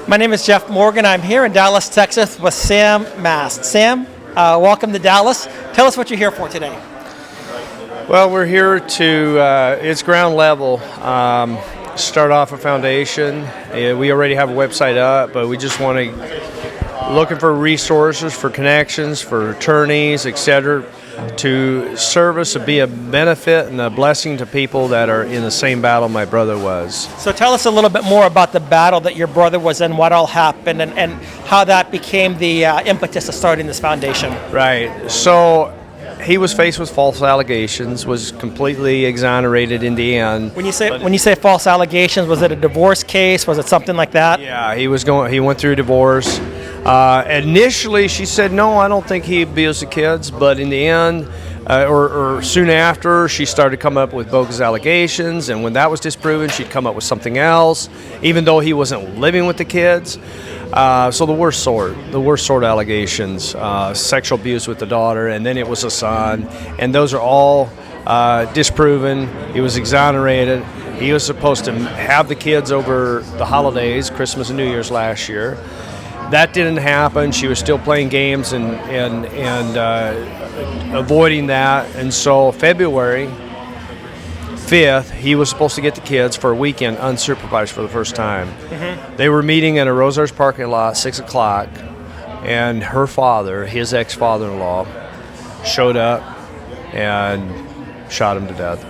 My name is Jeff Morgan. I'm here in Dallas, Texas with Sam Mast. Sam, welcome to Dallas. Tell us what you're here for today. Well, we're here to, it's ground level, start off a foundation. We already have a website up, but we just want to, looking for resources, for connections, for attorneys, etc., to service and be a benefit and a blessing to people that are in the same battle my brother was. So tell us a little bit more about the battle that your brother was in, what all happened, and how that became the impetus of starting this foundation. Right. So he was faced with false allegations, was completely exonerated in the end. When you say false allegations, was it a divorce case? Was it something like that? Yeah, he went through divorce. Initially, she said, no, I don't think he abused the kids, but in the end, or soon after, she started coming up with bogus allegations, and when that was disproven, she'd come up with something else, even though he wasn't living with the kids. So the worst sort allegations, sexual abuse with the daughter, and then it was a son, and those are all disproven. He was exonerated. He was supposed to have the kids over the holidays, Christmas and New Year's last year. That didn't happen. She was still playing games and avoiding that. And so February 5th, he was supposed to get the kids for a weekend unsupervised for the first time. Mm-hmm. They were meeting in a Rosauers parking lot, 6 o'clock, and her father, his ex-father-in-law, showed up and shot him to death.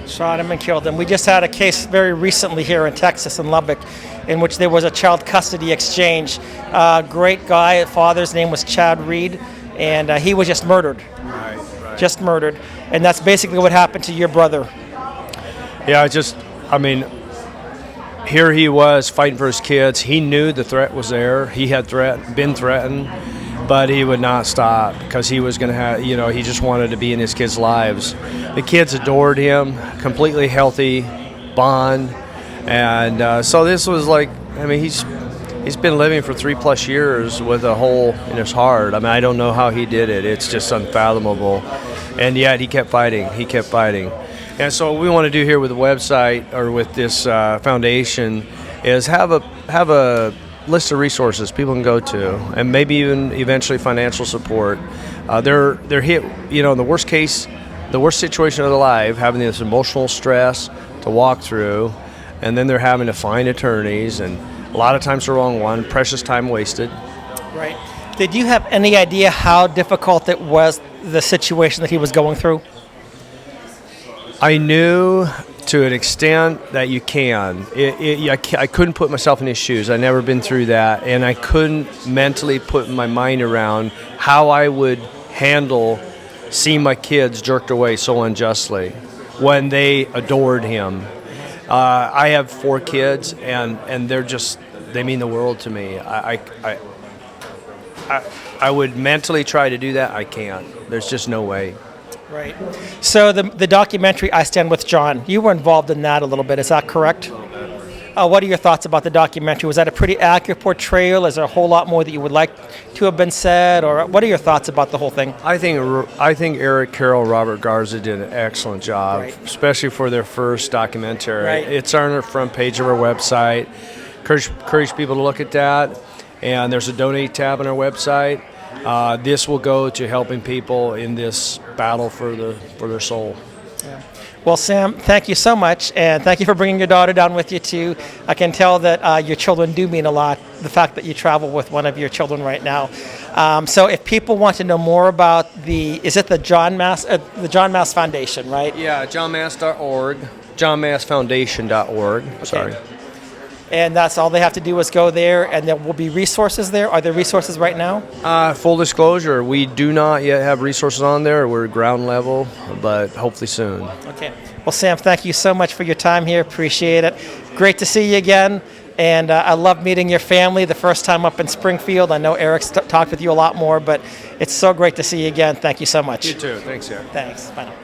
Shot him and killed him. We just had a case very recently here in Texas, in Lubbock, in which there was a child custody exchange. Great guy. Father's name was Chad Reed, and he was just murdered. Right. Just murdered. And that's basically what happened to your brother. Yeah, here he was fighting for his kids. He knew the threat was there. He had been threatened, but he would not stop because he was going to have, he just wanted to be in his kids' lives. The kids adored him, completely healthy bond. And so this was he's been living for 3+ years with a hole in his heart. I don't know how he did it. It's just unfathomable. And yet he kept fighting. And so what we want to do here with the website or with this foundation is have a list of resources people can go to, and maybe even eventually financial support. They're hit, in the worst case, the worst situation of their life, having this emotional stress to walk through, and then they're having to find attorneys, and a lot of times the wrong one, precious time wasted. Right. Did you have any idea how difficult it was, the situation that he was going through? I knew to an extent that you can. I couldn't put myself in his shoes. I'd never been through that, and I couldn't mentally put my mind around how I would handle seeing my kids jerked away so unjustly when they adored him. I have 4 kids, and they mean the world to me. I would mentally try to do that. I can't. There's just no way. Right. So the documentary I Stand With John, you were involved in that a little bit. Is that correct? What are your thoughts about the documentary? Was that a pretty accurate portrayal? Is there a whole lot more that you would like to have been said? Or what are your thoughts about the whole thing? I think Eric, Carol, Robert Garza did an excellent job, right, especially for their first documentary. Right. It's on the front page of our website. Encourage people to look at that. And there's a donate tab on our website. This will go to helping people in this battle for their soul. Yeah. Well, Sam, thank you so much, and thank you for bringing your daughter down with you too. I can tell that your children do mean a lot. The fact that you travel with one of your children right now. So, if people want to know more about is it the John Mast Foundation, right? Yeah, johnmast.org, johnmastfoundation.org. Okay. Sorry. And that's all they have to do is go there, and there will be resources there. Are there resources right now? Full disclosure, we do not yet have resources on there. We're ground level, but hopefully soon. Okay. Well, Sam, thank you so much for your time here. Appreciate it. Great to see you again. And I love meeting your family the first time up in Springfield. I know Eric's talked with you a lot more, but it's so great to see you again. Thank you so much. You too. Thanks, Eric. Thanks. Bye now.